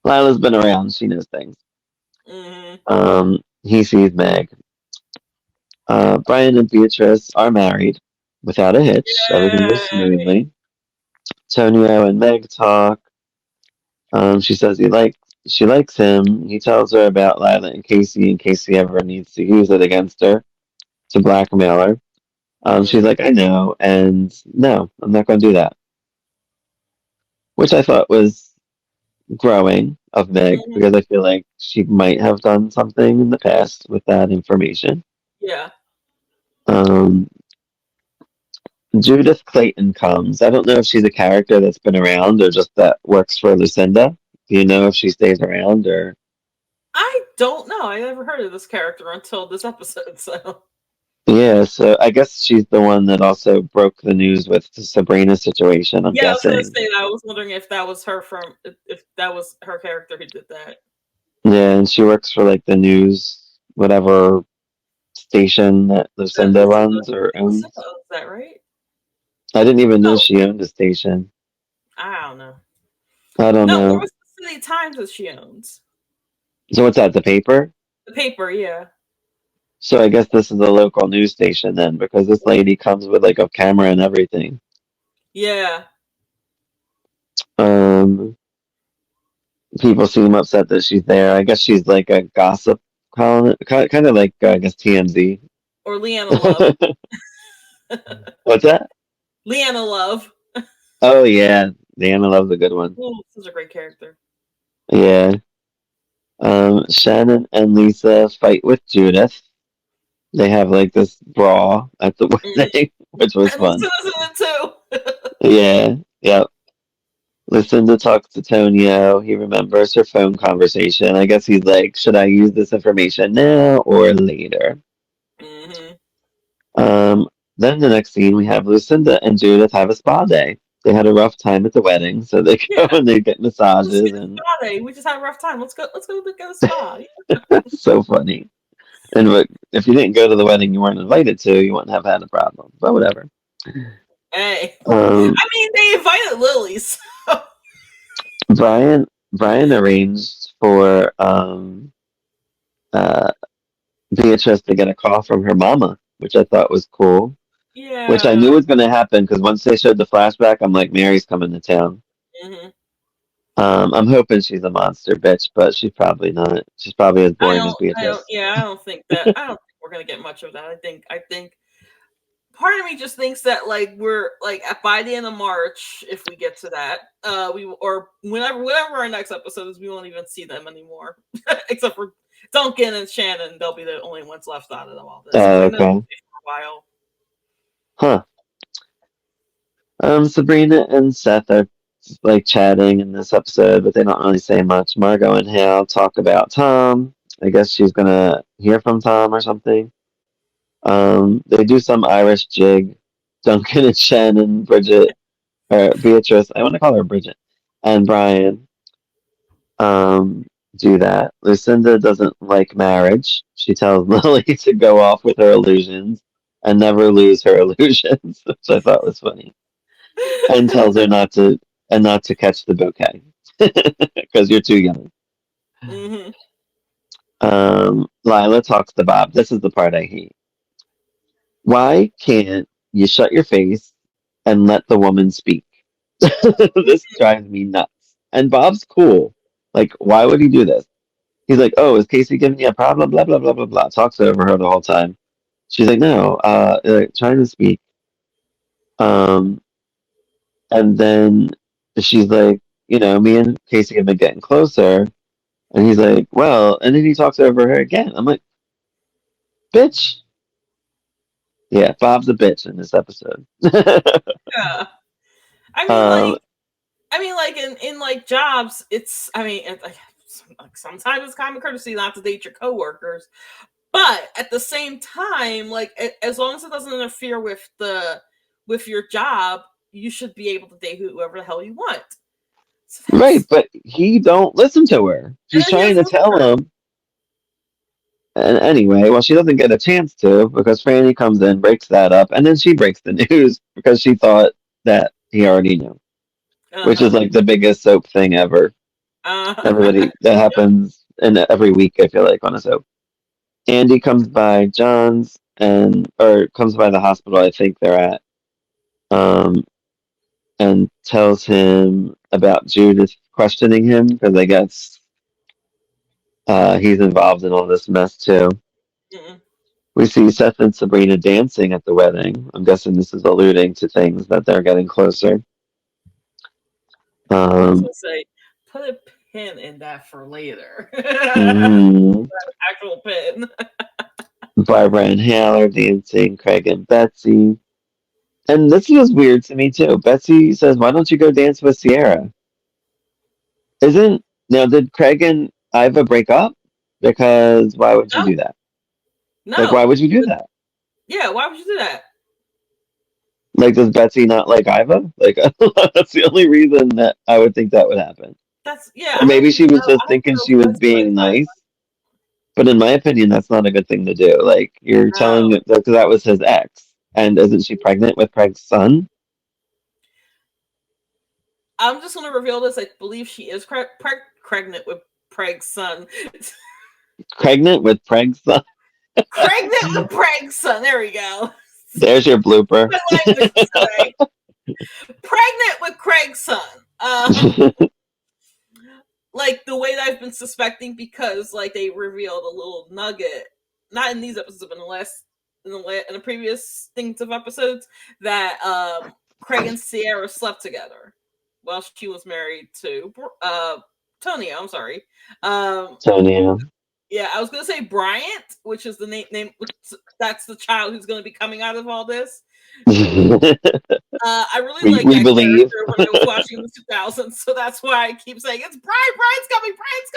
Lila's been around; she knows things. Mm-hmm. He sees Meg. Brian and Beatrice are married without a hitch. Everything goes Yay! smoothly. Tonio and Meg talk. She says she likes him. He tells her about Lila and Casey in case he ever needs to use it against her to blackmail her. She's Mm-hmm. like, I know, and no, I'm not going to do that. Which I thought was growing of Meg Mm-hmm. because I feel like she might have done something in the past with that information. Yeah. Um, Judith Clayton comes. I don't know if she's a character that's been around or just that works for Lucinda. Do you know if she stays around or? I don't know. I never heard of this character until this episode. So Yeah, so I guess she's the one that also broke the news with the Sabrina situation, I'm yeah, I was gonna guessing. say that. I was wondering if that was her from if that was her character who did that. Yeah, and she works for like the news, whatever station that Lucinda runs I or think Lucinda owns. owns that, right? I didn't even know No, she owned a station. I don't know. I don't No, or know. was the City Times that she owns? So what's that, the paper? The paper, yeah. So I guess this is a local news station then, because this lady comes with like a camera and everything. Yeah. Um, People seem upset that she's there. I guess she's like a gossip column, kind of like I guess TMZ. Or Leanna Love. What's that? Leanna Love. Oh yeah, Diana loves a good one. Ooh, such a great character. Yeah. Shannon and Lisa fight with Judith. They have like this brawl at the Mhm. wedding, which was And fun. Lucinda's in it too. Yeah, yeah. Lucinda talks to Tonio. He remembers her phone conversation. I guess he's like, should I use this information now or later? Hmm. Um, then the next scene, we have Lucinda and Judith have a spa day. They had a rough time at the wedding, so they go Yeah. and they get Let's massages, get a and spa day. We just had a rough time. Let's go. Let's go get a spa. that's so funny. And if you didn't go to the wedding you weren't invited to, you wouldn't have had a problem. But whatever. Hey. Um, I mean, they invited Lily, so Brian arranged for uh, Beatrice to get a call from her mama, which I thought was cool. Which I yeah. knew was going to happen because once they showed the flashback, I'm like, Mary's coming to town. Hmm. I'm hoping she's a monster bitch, but she's probably not. She's probably as boring as I don't. Beatrice. Yeah, I don't think that. I don't think we're gonna get much of that. I think part of me just thinks that like we're like by the end of March, if we get to that, we or whenever our next episode is, we won't even see them anymore, except for Duncan and Shannon. They'll be the only ones left out of all this because I know they'll Okay. be for a while. Huh. Sabrina and Seth are like chatting in this episode, but they don't really say much. Margot and Hale talk about Tom. I guess she's gonna hear from Tom or something. They do some Irish jig. Duncan and Shannon, Bridget, or Beatrice. I want to call her Bridget, and Brian um, do that. Lucinda doesn't like marriage. She tells Lily to go off with her illusions and never lose her illusions, which I thought was funny, and tells her not to catch the bouquet because you're too young. Hmm. Lila talks to Bob. This is the part I hate. Why can't you shut your face and let the woman speak? This drives me nuts. And Bob's cool. Like, why would he do this? He's like, "Oh, is Casey giving you a problem?" Blah blah blah blah blah. Talks over her the whole time. She's like, "No, like, trying to speak." Um, and then she's like, "Me and Casey have been getting closer." And he's like, "Well," and then he talks over her again. I'm like, "Bitch." Yeah, Bob's a bitch in this episode. Yeah. I mean, um, like in like jobs, it's. I mean, like sometimes it's common courtesy not to date your coworkers, but at the same time, like as long as it doesn't interfere with your job, you should be able to date whoever the hell you want. So Right, but he don't listen to her. and She's then he trying doesn't to listen to tell her. him. And anyway, well, she doesn't get a chance to because Franny comes in, breaks that up, and then she breaks the news because she thought that he already knew, which is Uh-huh. like the biggest soap thing ever. Uh-huh. Everybody, that happens in every week, I feel like, on a soap. Andy comes by John's or comes by the hospital I think they're at, um, and tells him about Judith questioning him because I guess he's involved in all this mess too. Mm-mm. We see Seth and Sabrina dancing at the wedding. I'm guessing this is alluding to things that they're getting closer. I was Um, gonna say, put a pin in that for later. mm, Actual pin. Barbara and Hal are dancing, Craig and Betsy. And this was weird to me too. Betsy says, "Why don't you go dance with Sierra?" Isn't now did Craig and Iva break up? Because why would you No, do that? Like, why no. would you do that? Yeah, why would you do that? Like, does Betsy not like Iva? Like, that's the only reason that I would think that would happen. That's yeah. Or I don't maybe even she was know. just I don't thinking know she if was Betsy likes being that. nice. But in my opinion, that's not a good thing to do. Like, you're telling No, it because that was his ex. And isn't she pregnant with Craig's son? I'm just gonna reveal this. I believe she is pregnant with Craig's son. Pregnant with Craig's son? Pregnant with Craig's son. There we go. There's your blooper. My language today. Pregnant with Craig's son. Like the way that I've been suspecting because like they revealed a little nugget, not in these episodes, but in the previous things of episodes that Craig and Sierra slept together while she was married to Tony. I'm sorry. Sonia. Yeah, I was gonna say Bryant, which is the name. That's the child who's gonna be coming out of all this. we, I really like we that believe. character when I was watching in the 2000s, so that's why I keep saying it's Brian. Brian's coming. Brian's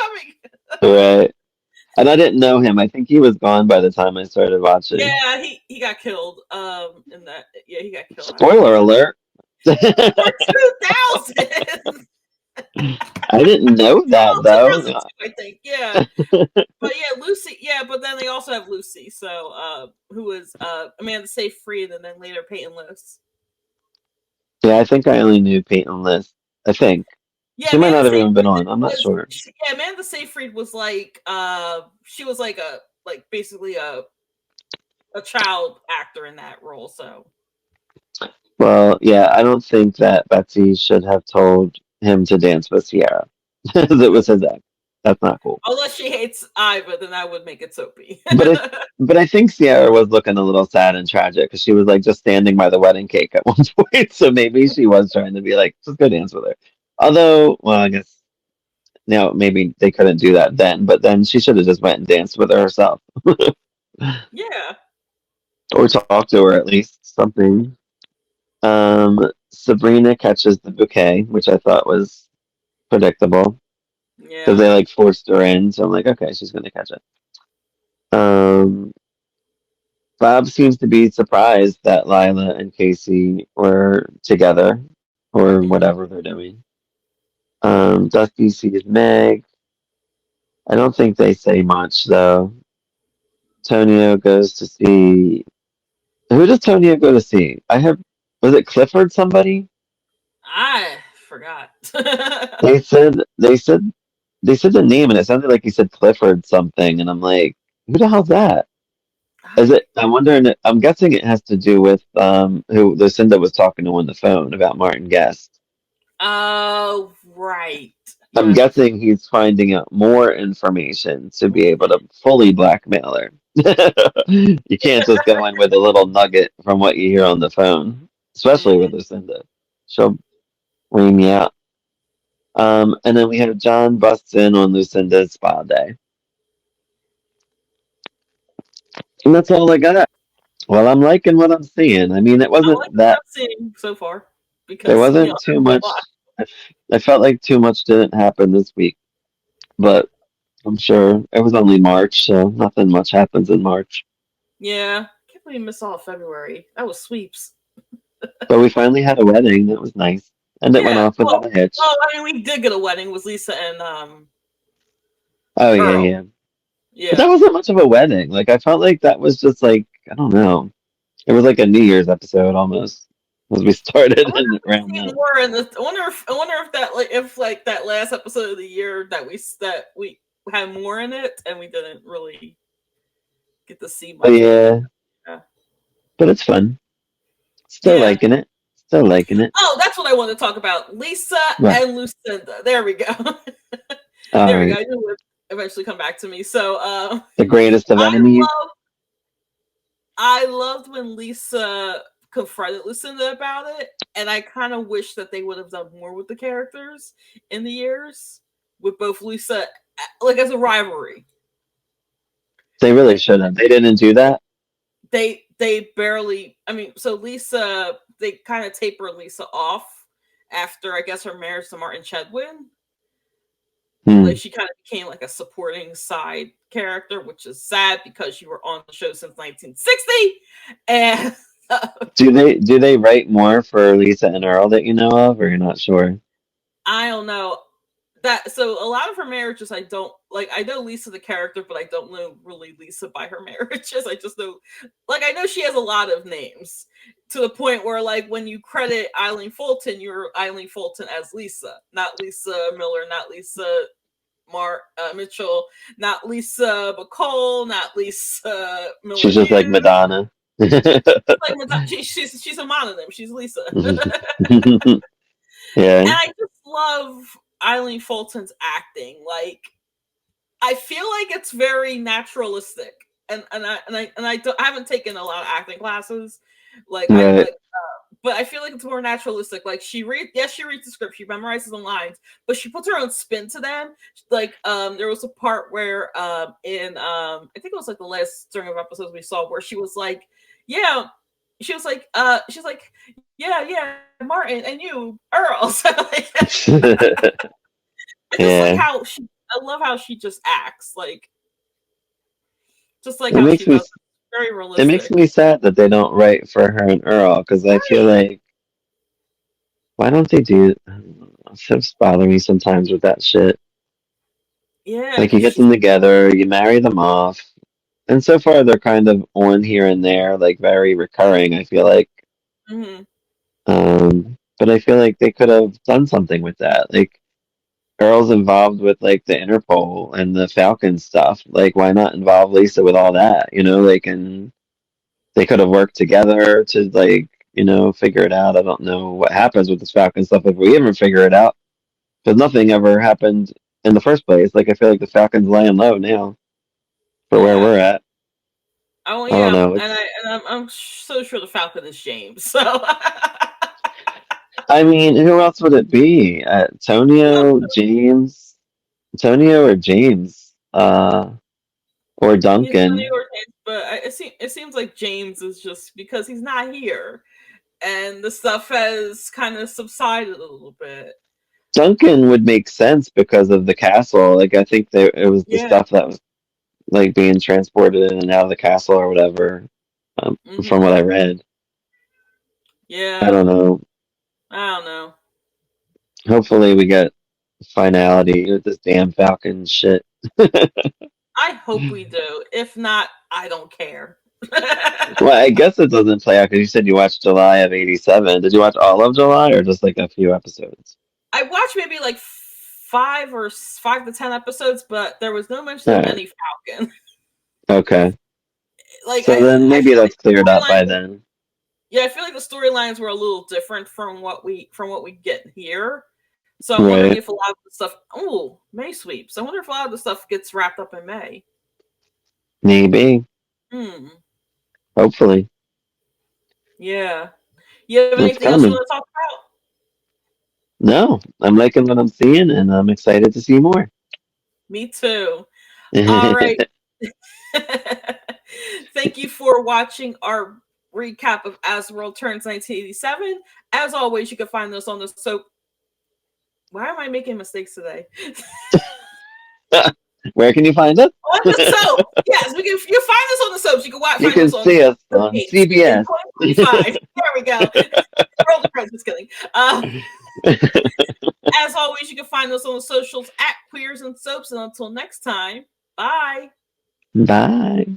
coming. Right. And I didn't know him. I think he was gone by the time I started watching. Yeah, he got killed. In that, yeah, he got killed. Spoiler alert. For 2000. I didn't know that though. 2002, I think. Yeah, but yeah, Lucy. Yeah, but then they also have Lucy. So, who was Amanda Seyfried, and then later Peyton List. Yeah, I think I only knew Peyton List. I think. Yeah, She might Amanda not have even been Seyfried on. I'm not was. sure. Yeah, Amanda Seyfried was like. She was like basically a child actor in that role. So. Well, yeah, I don't think that Betsy should have told him to dance with Sierra. Because it was his ex. That's not cool. Unless she hates Iva, then that would make it soapy. But I think Sierra was looking a little sad and tragic because she was like just standing by the wedding cake at one point. So maybe she was trying to be like, just go dance with her. Although, well, I guess now maybe they couldn't do that then, but then she should have just went and danced with her herself. Yeah. Or talked to her at least, something. Sabrina catches the bouquet, which I thought was predictable because Yeah. they like forced her in. So I'm like, okay, she's gonna catch it. Um, Bob seems to be surprised that Lila and Casey were together or Mhm. whatever they're doing. Dusty sees Meg. I don't think they say much though. Tonio goes to see. Who does Tonio go to see? Was it Clifford somebody? I forgot. They said they said the name and it sounded like he said Clifford something and I'm like, who the hell's that? Is it? I'm wondering. I'm guessing it has to do with who Lucinda was talking to on the phone about Martin Guest. Oh, right. I'm Yes. guessing he's finding out more information to be able to fully blackmail her. You can't just go in with a little nugget from what you hear on the phone, especially with Mhm. Lucinda. She'll wean me out. And then we have John busts in on Lucinda's spa day. And that's all I got. Well, I'm liking what I'm seeing. I mean, I like what I'm seeing so far there because wasn't too there's a much. lot. I felt like too much didn't happen this week, but I'm sure it was only March, so nothing much happens in March. Yeah. Can't believe we missed all of February. That was sweeps. But we finally had a wedding. That was nice. And it went Yeah. off without a hitch. Well, I mean, we did get a wedding with Lisa and Oh yeah, Earl. yeah. But that Yeah. wasn't much of a wedding. Like I felt like that was just like I don't know. It was like a New Year's episode almost as we I started wonder and if we around see that. more in the. I wonder if that like that last episode of the year that we had more in it and we didn't really get to see But much of it. yeah, Yeah. but it's fun. Still Yeah. liking it. Still liking it. Oh, that's what I want to talk about. Lisa Right. and Lucinda. There we go. All There we go. right. I knew it would eventually come back to me. So The greatest of I enemies. love I loved when Lisa confronted Lucinda about it, and I kind of wish that they would have done more with the characters in the years with both Lisa, like as a rivalry. They really Like should have. They didn't do that. they barely. I mean, so Lisa, they kind of taper Lisa off after I guess her marriage to Martin Chedwin. Hmm. Like she kind of became like a supporting side character, which is sad because you were on the show since 1960. And Do they write more for Lisa and Earl that you know of, or you're not sure? I don't know that. So a lot of her marriages, I don't like. I know Lisa the character, but I don't know really Lisa by her marriages. I just know, like, I know she has a lot of names to the point where, like, when you credit Eileen Fulton, you're Eileen Fulton as Lisa, not Lisa Miller, not Lisa Mitchell, not Lisa McCall, not Lisa Miller She's just like Hughes. Madonna. Like she's a mononym. She's Lisa. Yeah. And I just love Eileen Fulton's acting. Like I feel like it's very naturalistic, I haven't taken a lot of acting classes. Like I Right. like, but I feel like it's more naturalistic. Like she reads the script, she memorizes the lines, but she puts her own spin to them. Like there was a part where in I think it was like the last string of episodes we saw where she was like, yeah, she's like, yeah, Martin and you, Earl. So like, I just like Yeah. how I love how she just acts, like just like It how makes she me does. Very it makes realistic. me sad that they don't write for her and Earl because I feel Right. like why don't they do it just bother me sometimes with that shit. Yeah, Like you because get she's them together, you marry them off, and so far they're kind of on here and there, like very recurring, I feel like. mhm. But I feel like they could have done something with that. Like Earl's involved with like the Interpol and the Falcon stuff. Like why not involve Lisa with all that? You know, like and they could have worked together to like, figure it out. I don't know what happens with this Falcon stuff if we ever figure it out. Because nothing ever happened in the first place. Like I feel like the Falcon's laying low now for where Yeah. we're at. Oh I don't yeah, know. I'm so sure the Falcon is James. So I mean, who else would it be? Tonio, James, Tonio or James, or he's funny Duncan. or James, but it seems like James is just because he's not here, and the stuff has kind of subsided a little bit. Duncan would make sense because of the castle. Like I think it was the Yeah. stuff that was like being transported in and out of the castle or whatever. From Hmm. what I read, I Yeah. don't know. I don't know. Hopefully, we get finality with this damn Falcon shit. I hope we do. If not, I don't care. Well, I guess it doesn't play out because you said you watched July of '87. Did you watch all of July or just like a few episodes? I watched maybe like 5 to 10 episodes, but there was no mention All of right. any Falcon. Okay. Like So then I maybe feel like that's the cleared up by storylines. then. Yeah, I feel like the storylines were a little different from what we get here. So I'm wondering Right. if a lot of the stuff. Oh, May sweeps. I wonder if a lot of the stuff gets wrapped up in May. Maybe. Hmm. Hopefully. Yeah. You have It's anything else you coming. want to talk about? No, I'm liking what I'm seeing and I'm excited to see more. Me too. All right. Thank you for watching our recap of As the World Turns 1987. As always, you can find us on the soap. Why am I making mistakes today? Where can you find us? On the soap. Yes, you can find us on the soaps. You can You find can us on see us Soap on Gates in CBS. 2025. There we go. World of Friends, just kidding. As always, you can find us on the socials at Queers and Soaps. And until next time, bye. Bye.